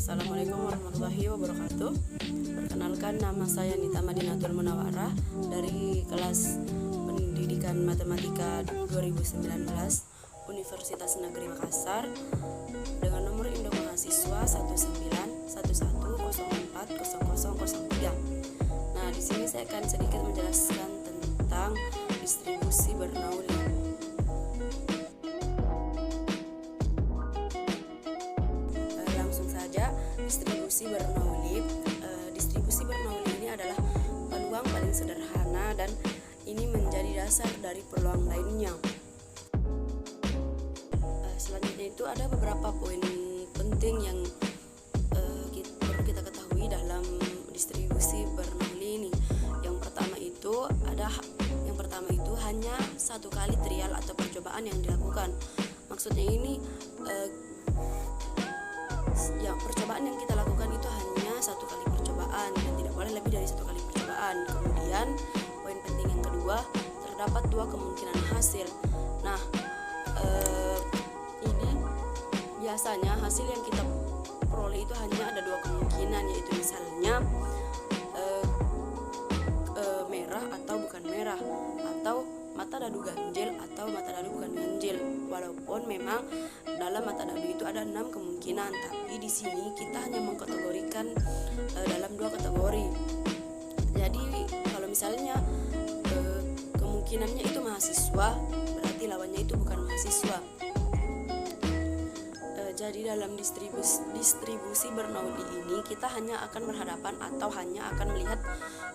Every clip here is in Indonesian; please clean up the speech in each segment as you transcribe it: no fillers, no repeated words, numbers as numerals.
Assalamualaikum warahmatullahi wabarakatuh. Perkenalkan, nama saya Nita Madinatul Munawarah dari kelas Pendidikan Matematika 2019 Universitas Negeri Makassar dengan nomor induk mahasiswa 19111040003. Nah, di sini saya akan sedikit menjelaskan tentang distribusi Bernoulli. Distribusi Bernoulli ini adalah peluang paling sederhana dan ini menjadi dasar dari peluang lainnya. Selanjutnya itu ada beberapa poin penting yang perlu kita ketahui dalam distribusi Bernoulli ini. Yang pertama itu hanya satu kali trial atau percobaan yang dilakukan. Maksudnya ini percobaan yang kita lakukan itu hanya satu kali percobaan dan tidak boleh lebih dari satu kali percobaan. Kemudian poin penting yang kedua, terdapat dua kemungkinan hasil. Nah, ini biasanya hasil yang kita peroleh itu hanya ada dua kemungkinan, yaitu misalnya merah atau bukan merah, atau mata dadu ganjil atau mata dadu bukan ganjil. Walaupun memang dalam mata dadu itu ada 6 kemungkinan, tapi di sini kita hanya mengkategorikan dalam 2 kategori. Jadi kalau misalnya kemungkinannya itu mahasiswa, berarti lawannya itu bukan mahasiswa. Jadi dalam distribusi Bernoulli ini kita hanya akan berhadapan atau hanya akan melihat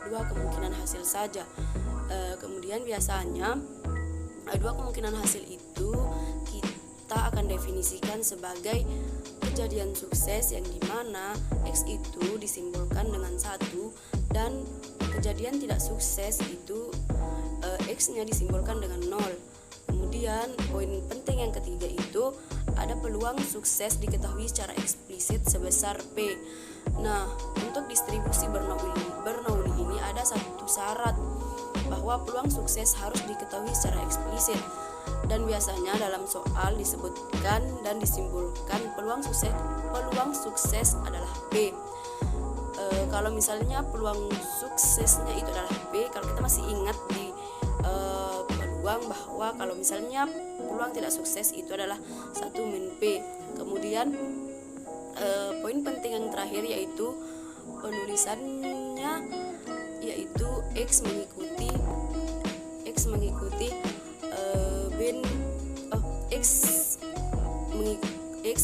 2 kemungkinan hasil saja. Kemudian biasanya 2 kemungkinan hasil itu kita akan definisikan sebagai kejadian sukses yang dimana X itu disimbolkan dengan 1 dan kejadian tidak sukses itu X-nya disimbolkan dengan 0. Kemudian poin penting yang ketiga itu ada peluang sukses diketahui secara eksplisit sebesar P. Nah, untuk distribusi Bernoulli ini ada satu syarat, bahwa peluang sukses harus diketahui secara eksplisit, dan biasanya dalam soal disebutkan dan disimbolkan peluang sukses adalah P. Kalau misalnya peluang suksesnya itu adalah P, kalau kita masih ingat di peluang, bahwa kalau misalnya peluang tidak sukses itu adalah 1 min P. Kemudian poin penting yang terakhir yaitu penulisannya, yaitu X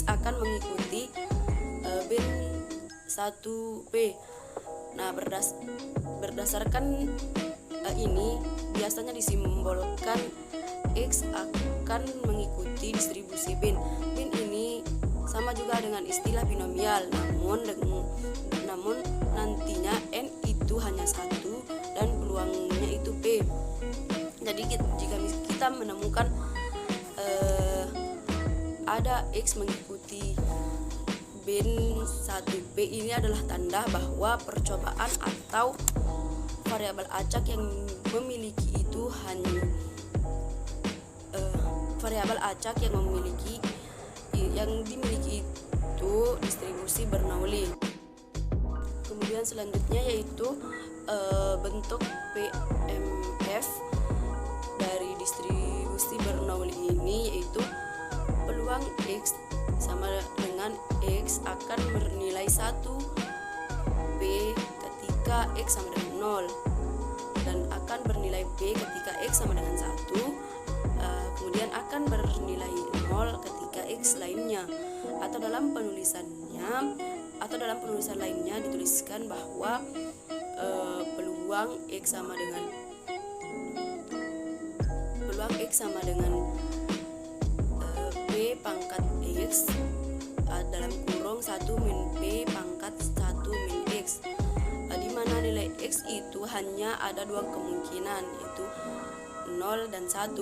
akan mengikuti bin 1P. Nah, berdasarkan ini biasanya disimbolkan X akan mengikuti distribusi bin. Bin ini sama juga dengan istilah binomial, namun nantinya N itu hanya 1 dan peluangnya itu P. Jadi jika kita menemukan ada X mengikuti bin 1P, ini adalah tanda bahwa percobaan atau variabel acak yang memiliki itu hanya variabel acak yang dimiliki itu distribusi Bernoulli. Kemudian selanjutnya yaitu bentuk PMF dari distribusi Bernoulli ini, yaitu peluang X sama dengan X akan bernilai 1 P ketika X sama dengan 0, dan akan bernilai P ketika X sama dengan 1, kemudian akan bernilai 0 ketika X lainnya. Atau dalam penulisan lainnya dituliskan bahwa peluang X sama dengan P pangkat X dalam kurung 1 min P pangkat 1 min X, di mana nilai X itu hanya ada 2 kemungkinan, yaitu 0 dan 1.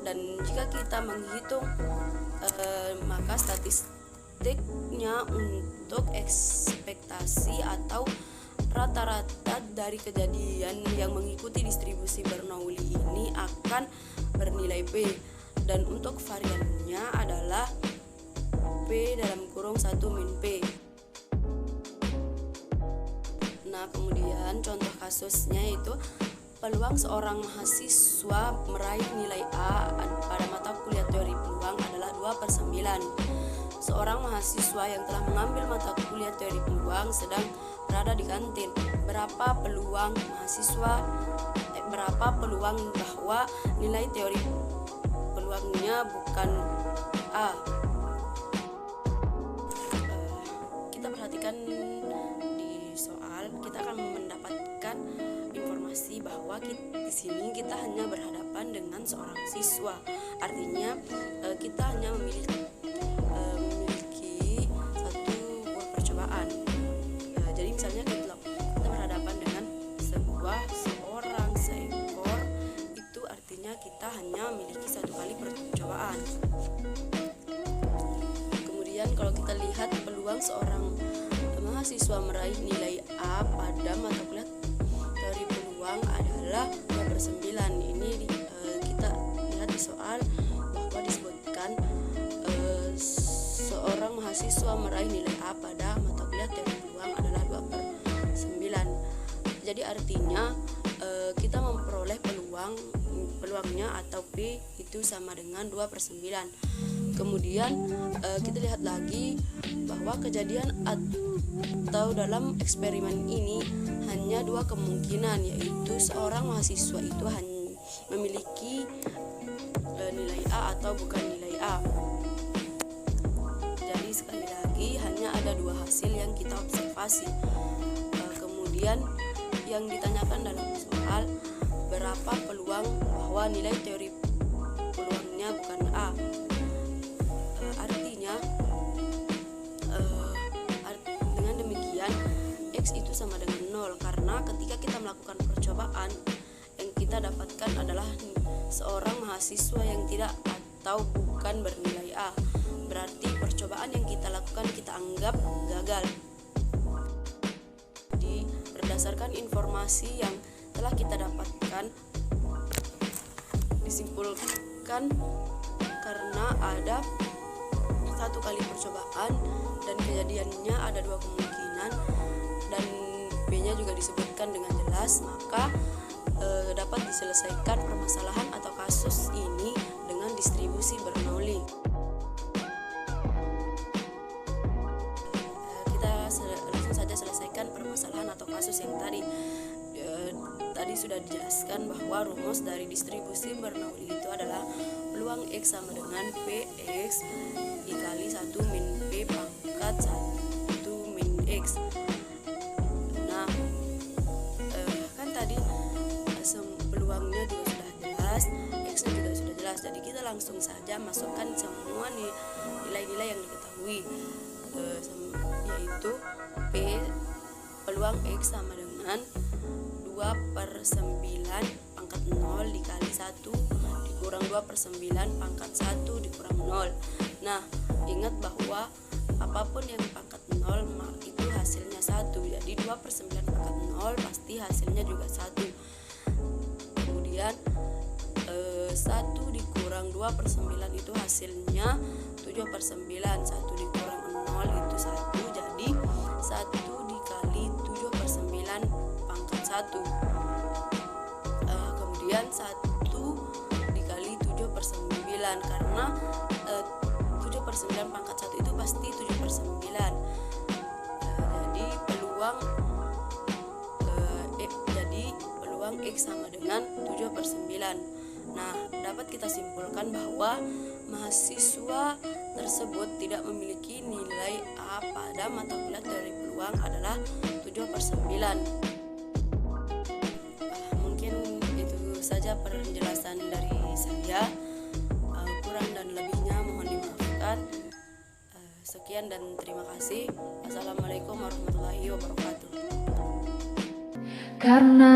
Dan jika kita menghitung maka statistiknya untuk ekspektasi atau rata-rata dari kejadian yang mengikuti distribusi Bernoulli ini akan bernilai P, dan untuk variannya adalah P dalam kurung 1 min P. dan contoh kasusnya itu peluang seorang mahasiswa meraih nilai A pada mata kuliah teori peluang adalah 2/9. Seorang mahasiswa yang telah mengambil mata kuliah teori peluang sedang berada di kantin. Berapa peluang bahwa nilai teori peluangnya bukan A? Kita perhatikan di soal, kita akan mendapatkan informasi bahwa di sini kita hanya berhadapan dengan seorang siswa. Artinya kita hanya memiliki satu buah percobaan. Jadi misalnya kita berhadapan dengan seekor, itu artinya kita hanya memiliki satu kali percobaan. Kemudian kalau kita lihat peluang seorang mahasiswa meraih nilai A pada mata kuliah teori peluang adalah 2/9. Ini kita lihat di soal bahwa disebutkan seorang mahasiswa meraih nilai A pada mata kuliah teori peluang adalah 2/9. Jadi artinya kita memperoleh peluangnya atau P itu sama dengan 2/9. Kemudian kita lihat lagi bahwa kejadian atau dalam eksperimen ini hanya dua kemungkinan, yaitu seorang mahasiswa itu hanya memiliki nilai A atau bukan nilai A. Jadi sekali lagi hanya ada dua hasil yang kita observasi. Kemudian yang ditanyakan dalam soal, berapa peluang bahwa nilai teori peluangnya bukan A? Artinya dengan demikian X itu sama dengan 0, karena ketika kita melakukan percobaan yang kita dapatkan adalah seorang mahasiswa yang tidak atau bukan bernilai A. Berarti percobaan yang kita lakukan kita anggap gagal. Jadi berdasarkan informasi yang telah kita dapatkan, disimpulkan karena ada satu kali percobaan dan kejadiannya ada dua kemungkinan dan B-nya juga disebutkan dengan jelas, maka dapat diselesaikan permasalahan atau kasus ini dengan distribusi Bernoulli. Kita langsung saja selesaikan permasalahan atau kasus yang tadi. Tadi sudah dijelaskan bahwa rumus dari distribusi Bernoulli itu adalah peluang X sama dengan PX dikali 1 min P pangkat 1 min X. Nah, kan tadi peluangnya juga sudah jelas, X-nya juga sudah jelas. Jadi kita langsung saja masukkan semua nilai-nilai yang diketahui, yaitu P peluang X sama dengan 2/9 pangkat 0 dikali 1 dikurang 2/9 pangkat 1 dikurang 0. Nah, ingat bahwa apapun yang pangkat 0 itu hasilnya 1. Jadi 2/9 pangkat 0 pasti hasilnya juga 1. Kemudian 1 dikurang 2/9 itu hasilnya 7/9. 1 dikurang 0 itu 1. Jadi 1 dikali 7/9 pangkat 1. Kemudian 1 dikali 7/9, karena 7/9 pangkat 1 itu pasti 7/9. Jadi peluang X sama dengan 7/9. Nah, dapat kita simpulkan bahwa mahasiswa tersebut tidak memiliki nilai A pada mata kuliah teori peluang adalah 7/9. Mungkin itu saja penjelasan dari saya. Kurang dan lebihnya mohon dimaafkan. Sekian dan terima kasih. Assalamualaikum warahmatullahi wabarakatuh. Karena